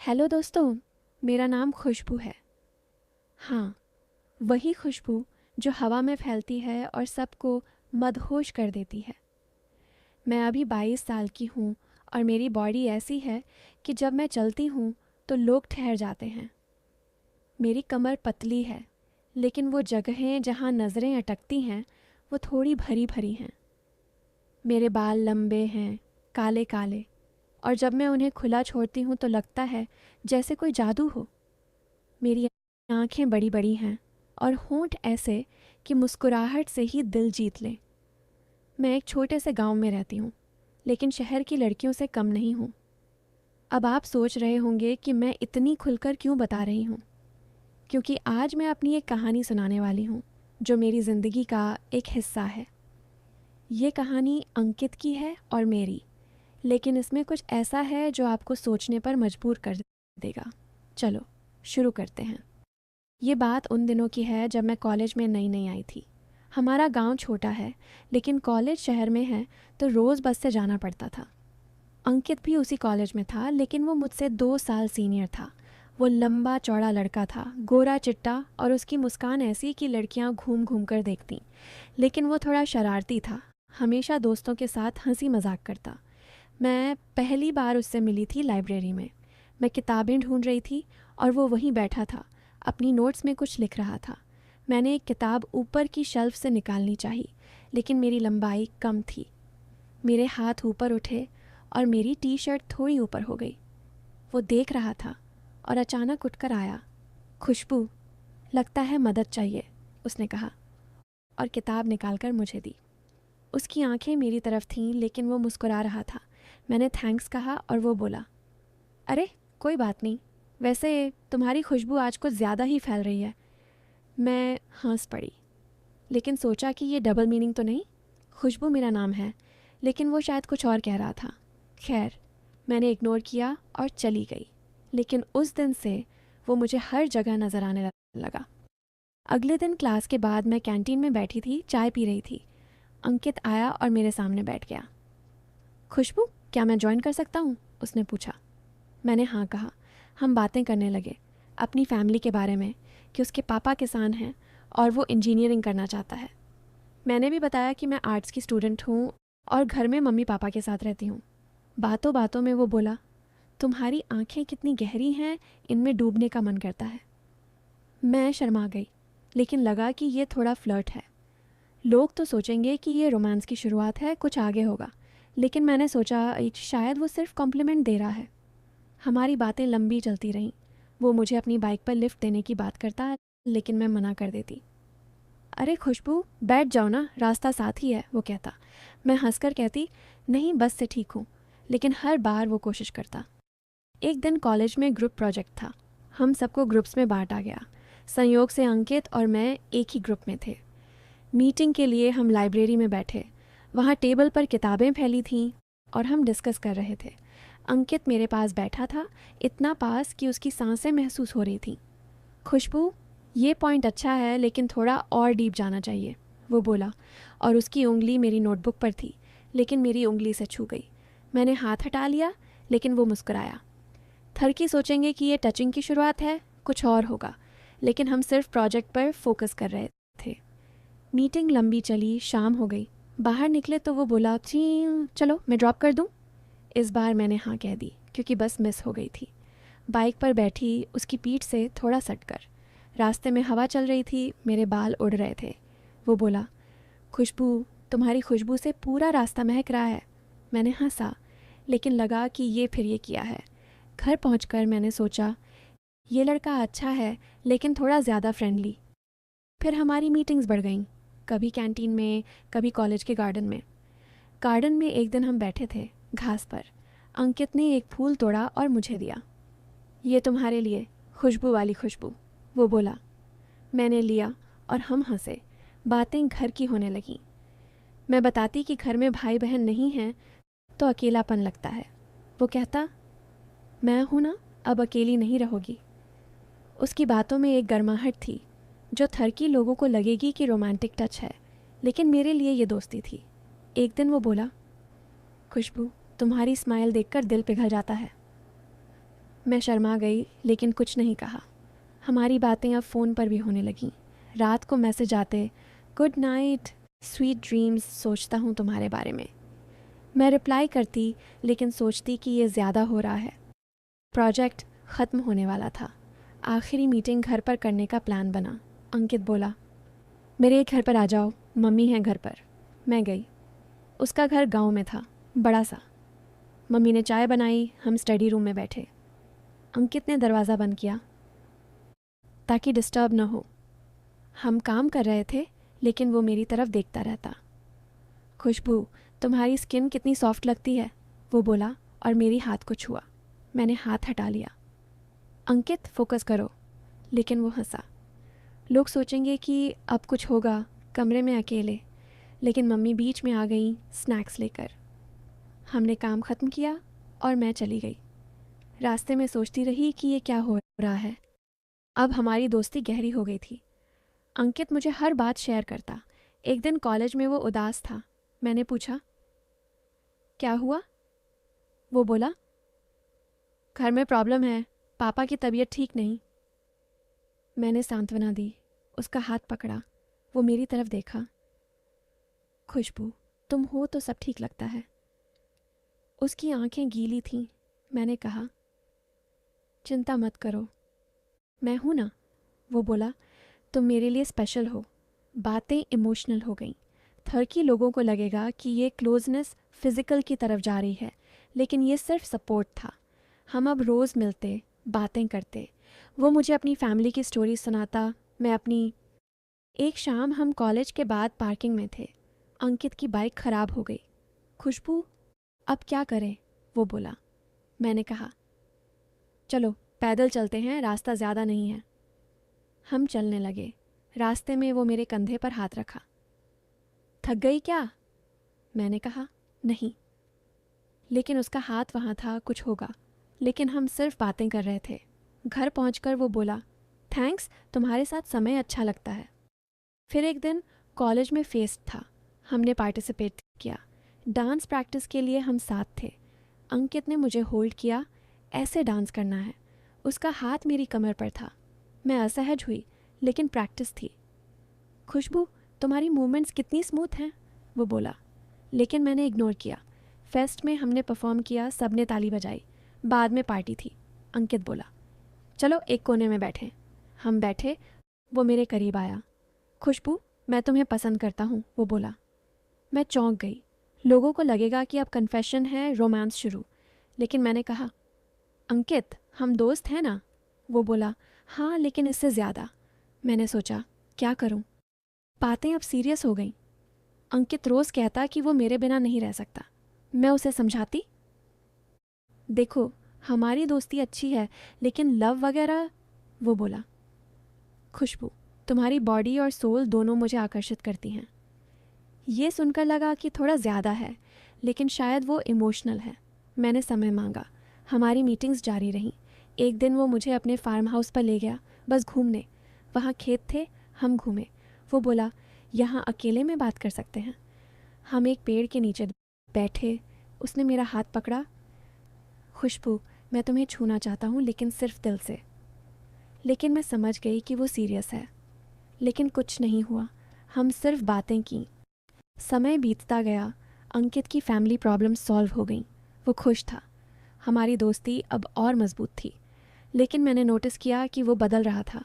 Hello दोस्तों, मेरा नाम खुशबू है। हाँ, वही खुशबू जो हवा में फैलती है और सबको मदहोश कर देती है। मैं अभी 22 साल की हूँ और मेरी बॉडी ऐसी है कि जब मैं चलती हूँ तो लोग ठहर जाते हैं। मेरी कमर पतली है, लेकिन वो जगहें जहाँ नज़रें अटकती हैं वो थोड़ी भरी भरी हैं। मेरे बाल लंबे हैं, काले काले, और जब मैं उन्हें खुला छोड़ती हूँ तो लगता है जैसे कोई जादू हो। मेरी आंखें बड़ी बड़ी हैं और होंठ ऐसे कि मुस्कुराहट से ही दिल जीत लें। मैं एक छोटे से गांव में रहती हूँ, लेकिन शहर की लड़कियों से कम नहीं हूँ। अब आप सोच रहे होंगे कि मैं इतनी खुलकर क्यों बता रही हूँ, क्योंकि आज मैं अपनी एक कहानी सुनाने वाली हूँ जो मेरी ज़िंदगी का एक हिस्सा है। ये कहानी अंकित की है और मेरी, लेकिन इसमें कुछ ऐसा है जो आपको सोचने पर मजबूर कर देगा। चलो शुरू करते हैं। ये बात उन दिनों की है जब मैं कॉलेज में नई नई आई थी। हमारा गांव छोटा है, लेकिन कॉलेज शहर में है तो रोज़ बस से जाना पड़ता था। अंकित भी उसी कॉलेज में था, लेकिन वो मुझसे 2 साल सीनियर था। वो लंबा चौड़ा लड़का था, गोरा चिट्टा, और उसकी मुस्कान ऐसी कि लड़कियां घूम घूम कर देखतीं। लेकिन वो थोड़ा शरारती था, हमेशा दोस्तों के साथ हंसी मजाक करता। मैं पहली बार उससे मिली थी लाइब्रेरी में। मैं किताबें ढूंढ रही थी और वो वहीं बैठा था, अपनी नोट्स में कुछ लिख रहा था। मैंने एक किताब ऊपर की शेल्फ से निकालनी चाहिए, लेकिन मेरी लंबाई कम थी। मेरे हाथ ऊपर उठे और मेरी टी शर्ट थोड़ी ऊपर हो गई। वो देख रहा था और अचानक उठकर आया। खुशबू, लगता है मदद चाहिए, उसने कहा और किताब निकालकर मुझे दी। उसकी आंखें मेरी तरफ थीं, लेकिन वो मुस्कुरा रहा था। मैंने थैंक्स कहा और वो बोला, अरे कोई बात नहीं, वैसे तुम्हारी खुशबू आज कुछ ज़्यादा ही फैल रही है। मैं हंस पड़ी, लेकिन सोचा कि ये डबल मीनिंग तो नहीं। खुशबू मेरा नाम है, लेकिन वो शायद कुछ और कह रहा था। खैर, मैंने इग्नोर किया और चली गई। लेकिन उस दिन से वो मुझे हर जगह नज़र आने लगा। अगले दिन क्लास के बाद मैं कैंटीन में बैठी थी, चाय पी रही थी। अंकित आया और मेरे सामने बैठ गया। खुशबू, क्या मैं ज्वाइन कर सकता हूँ, उसने पूछा। मैंने हाँ कहा। हम बातें करने लगे अपनी फैमिली के बारे में, कि उसके पापा किसान हैं और वो इंजीनियरिंग करना चाहता है। मैंने भी बताया कि मैं आर्ट्स की स्टूडेंट हूँ और घर में मम्मी पापा के साथ रहती हूँ। बातों बातों में वो बोला, तुम्हारी आंखें कितनी गहरी हैं, इनमें डूबने का मन करता है। मैं शर्मा गई, लेकिन लगा कि ये थोड़ा फ्लर्ट है। लोग तो सोचेंगे कि ये रोमांस की शुरुआत है, कुछ आगे होगा। लेकिन मैंने सोचा शायद वो सिर्फ कॉम्प्लीमेंट दे रहा है। हमारी बातें लंबी चलती रहीं। वो मुझे अपनी बाइक पर लिफ्ट देने की बात करता, लेकिन मैं मना कर देती। अरे खुशबू, बैठ जाओ ना, रास्ता साथ ही है, वो कहता। मैं हंसकर कहती, नहीं बस से ठीक हूँ। लेकिन हर बार वो कोशिश करता। एक दिन कॉलेज में ग्रुप प्रोजेक्ट था। हम सबको ग्रुप्स में बांटा गया। संयोग से अंकित और मैं एक ही ग्रुप में थे। मीटिंग के लिए हम लाइब्रेरी में बैठे। वहाँ टेबल पर किताबें फैली थीं और हम डिस्कस कर रहे थे। अंकित मेरे पास बैठा था, इतना पास कि उसकी सांसें महसूस हो रही थीं। खुशबू, ये पॉइंट अच्छा है, लेकिन थोड़ा और डीप जाना चाहिए, वो बोला, और उसकी उंगली मेरी नोटबुक पर थी, लेकिन मेरी उंगली से छू गई। मैंने हाथ हटा लिया, लेकिन वो मुस्कुराया। थरकी सोचेंगे कि ये टचिंग की शुरुआत है, कुछ और होगा, लेकिन हम सिर्फ प्रोजेक्ट पर फोकस कर रहे थे। मीटिंग लंबी चली, शाम हो गई। बाहर निकले तो वो बोला, चलो मैं ड्रॉप कर दूँ। इस बार मैंने हाँ कह दी, क्योंकि बस मिस हो गई थी। बाइक पर बैठी उसकी पीठ से थोड़ा सटकर। रास्ते में हवा चल रही थी, मेरे बाल उड़ रहे थे। वो बोला, खुशबू, तुम्हारी खुशबू से पूरा रास्ता महक रहा है। मैंने हंसा, लेकिन लगा कि ये फिर ये किया है। घर पहुंचकर मैंने सोचा, ये लड़का अच्छा है, लेकिन थोड़ा ज़्यादा फ्रेंडली। फिर हमारी मीटिंग्स बढ़ गईं, कभी कैंटीन में, कभी कॉलेज के गार्डन में। गार्डन में एक दिन हम बैठे थे घास पर। अंकित ने एक फूल तोड़ा और मुझे दिया। ये तुम्हारे लिए, खुशबू वाली खुशबू, वो बोला। मैंने लिया और हम हंसे। बातें घर की होने लगीं। मैं बताती कि घर में भाई बहन नहीं हैं तो अकेलापन लगता है। वो कहता, मैं हूँ ना, अब अकेली नहीं रहोगी। उसकी बातों में एक गर्माहट थी जो थरकी लोगों को लगेगी कि रोमांटिक टच है, लेकिन मेरे लिए ये दोस्ती थी। एक दिन वो बोला, खुशबू, तुम्हारी स्माइल देखकर दिल पिघल जाता है। मैं शर्मा गई लेकिन कुछ नहीं कहा। हमारी बातें अब फ़ोन पर भी होने लगीं। रात को मैसेज आते, गुड नाइट, स्वीट ड्रीम्स, सोचता हूँ तुम्हारे बारे में। मैं रिप्लाई करती लेकिन सोचती कि ये ज़्यादा हो रहा है। प्रोजेक्ट ख़त्म होने वाला था। आखिरी मीटिंग घर पर करने का प्लान बना। अंकित बोला, मेरे घर पर आ जाओ, मम्मी है घर पर। मैं गई। उसका घर गांव में था, बड़ा सा। मम्मी ने चाय बनाई, हम स्टडी रूम में बैठे। अंकित ने दरवाज़ा बंद किया ताकि डिस्टर्ब न हो। हम काम कर रहे थे लेकिन वो मेरी तरफ देखता रहता। खुशबू, तुम्हारी स्किन कितनी सॉफ्ट लगती है, वो बोला और मेरी हाथ को छुआ। मैंने हाथ हटा लिया। अंकित, फोकस करो। लेकिन वो हंसा। लोग सोचेंगे कि अब कुछ होगा, कमरे में अकेले। लेकिन मम्मी बीच में आ गई स्नैक्स लेकर। हमने काम ख़त्म किया और मैं चली गई। रास्ते में सोचती रही कि ये क्या हो रहा है। अब हमारी दोस्ती गहरी हो गई थी। अंकित मुझे हर बात शेयर करता। एक दिन कॉलेज में वो उदास था। मैंने पूछा, क्या हुआ? वो बोला, घर में प्रॉब्लम है, पापा की तबीयत ठीक नहीं। मैंने सांत्वना दी, उसका हाथ पकड़ा। वो मेरी तरफ देखा। खुशबू, तुम हो तो सब ठीक लगता है। उसकी आंखें गीली थीं। मैंने कहा, चिंता मत करो, मैं हूं ना। वो बोला, तुम मेरे लिए स्पेशल हो। बातें इमोशनल हो गईं। थर्की लोगों को लगेगा कि ये क्लोजनेस फिजिकल की तरफ जा रही है, लेकिन ये सिर्फ सपोर्ट था। हम अब रोज़ मिलते, बातें करते। वो मुझे अपनी फैमिली की स्टोरी सुनाता, मैं अपनी। एक शाम हम कॉलेज के बाद पार्किंग में थे। अंकित की बाइक ख़राब हो गई। खुशबू, अब क्या करें? वो बोला। मैंने कहा, चलो पैदल चलते हैं, रास्ता ज़्यादा नहीं है। हम चलने लगे। रास्ते में वो मेरे कंधे पर हाथ रखा। थक गई क्या? मैंने कहा, नहीं। लेकिन उसका हाथ वहाँ था, कुछ होगा। लेकिन हम सिर्फ बातें कर रहे थे। घर पहुँचकर वो बोला, थैंक्स, तुम्हारे साथ समय अच्छा लगता है। फिर एक दिन कॉलेज में फेस्ट था। हमने पार्टिसिपेट किया। डांस प्रैक्टिस के लिए हम साथ थे। अंकित ने मुझे होल्ड किया, ऐसे डांस करना है। उसका हाथ मेरी कमर पर था। मैं असहज हुई, लेकिन प्रैक्टिस थी। खुशबू, तुम्हारी मूवमेंट्स कितनी स्मूथ हैं, वो बोला। लेकिन मैंने इग्नोर किया। फेस्ट में हमने परफॉर्म किया, सबने ताली बजाई। बाद में पार्टी थी। अंकित बोला, चलो एक कोने में बैठे। हम बैठे। वो मेरे करीब आया। खुशबू, मैं तुम्हें पसंद करता हूँ, वो बोला। मैं चौंक गई। लोगों को लगेगा कि अब कन्फेशन है, रोमांस शुरू। लेकिन मैंने कहा, अंकित, हम दोस्त हैं ना? वो बोला, हाँ, लेकिन इससे ज़्यादा। मैंने सोचा, क्या करूँ? बातें अब सीरियस हो गईं। अंकित रोज़ कहता कि वो मेरे बिना नहीं रह सकता। मैं उसे समझाती, देखो, हमारी दोस्ती अच्छी है, लेकिन लव वगैरह। वो बोला, खुशबू, तुम्हारी बॉडी और सोल दोनों मुझे आकर्षित करती हैं। ये सुनकर लगा कि थोड़ा ज़्यादा है, लेकिन शायद वो इमोशनल है। मैंने समय मांगा। हमारी मीटिंग्स जारी रहीं। एक दिन वो मुझे अपने फार्म हाउस पर ले गया, बस घूमने। वहाँ खेत थे, हम घूमे। वो बोला, यहाँ अकेले में बात कर सकते हैं। हम एक पेड़ के नीचे बैठे। उसने मेरा हाथ पकड़ा। खुशबू, मैं तुम्हें छूना चाहता हूँ, लेकिन सिर्फ दिल से। लेकिन मैं समझ गई कि वो सीरियस है। लेकिन कुछ नहीं हुआ। हम सिर्फ बातें की। समय बीतता गया। अंकित की फैमिली प्रॉब्लम सॉल्व हो गई। वो खुश था। हमारी दोस्ती अब और मजबूत थी। लेकिन मैंने नोटिस किया कि वो बदल रहा था।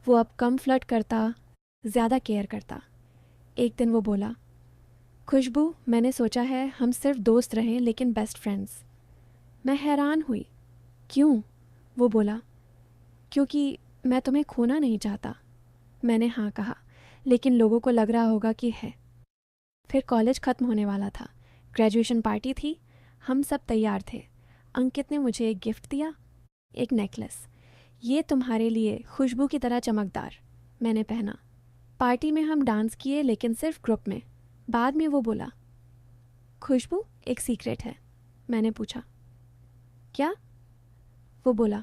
वो अब कम फ्लर्ट करता, ज़्यादा केयर करता। एक दिन वो बोला, खुशबू, मैंने सोचा है हम सिर्फ दोस्त रहें, लेकिन बेस्ट फ्रेंड्स। मैं हैरान हुई, क्यों? वो बोला, क्योंकि मैं तुम्हें खोना नहीं चाहता। मैंने हाँ कहा, लेकिन लोगों को लग रहा होगा कि है। फिर कॉलेज ख़त्म होने वाला था। ग्रेजुएशन पार्टी थी। हम सब तैयार थे। अंकित ने मुझे एक गिफ्ट दिया, एक नेकलेस। ये तुम्हारे लिए, खुशबू की तरह चमकदार। मैंने पहना। पार्टी में हम डांस किए, लेकिन सिर्फ ग्रुप में। बाद में वो बोला, खुशबू, एक सीक्रेट है। मैंने पूछा, क्या? वो बोला,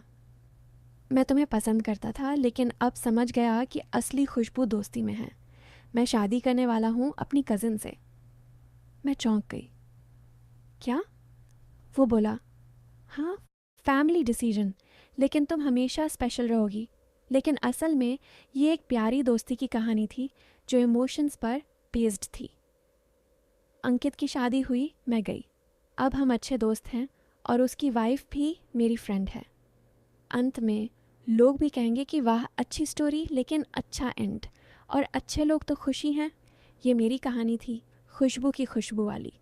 मैं तुम्हें पसंद करता था, लेकिन अब समझ गया कि असली खुशबू दोस्ती में है। मैं शादी करने वाला हूँ अपनी कज़िन से। मैं चौंक गई। क्या? वो बोला, हाँ, फैमिली डिसीजन, लेकिन तुम हमेशा स्पेशल रहोगी। लेकिन असल में ये एक प्यारी दोस्ती की कहानी थी जो इमोशंस पर बेस्ड थी। अंकित की शादी हुई, मैं गई। अब हम अच्छे दोस्त हैं और उसकी वाइफ भी मेरी फ्रेंड है। अंत में लोग भी कहेंगे कि वाह अच्छी स्टोरी, लेकिन अच्छा एंड। और अच्छे लोग तो खुशी हैं। ये मेरी कहानी थी, खुशबू की खुशबू वाली।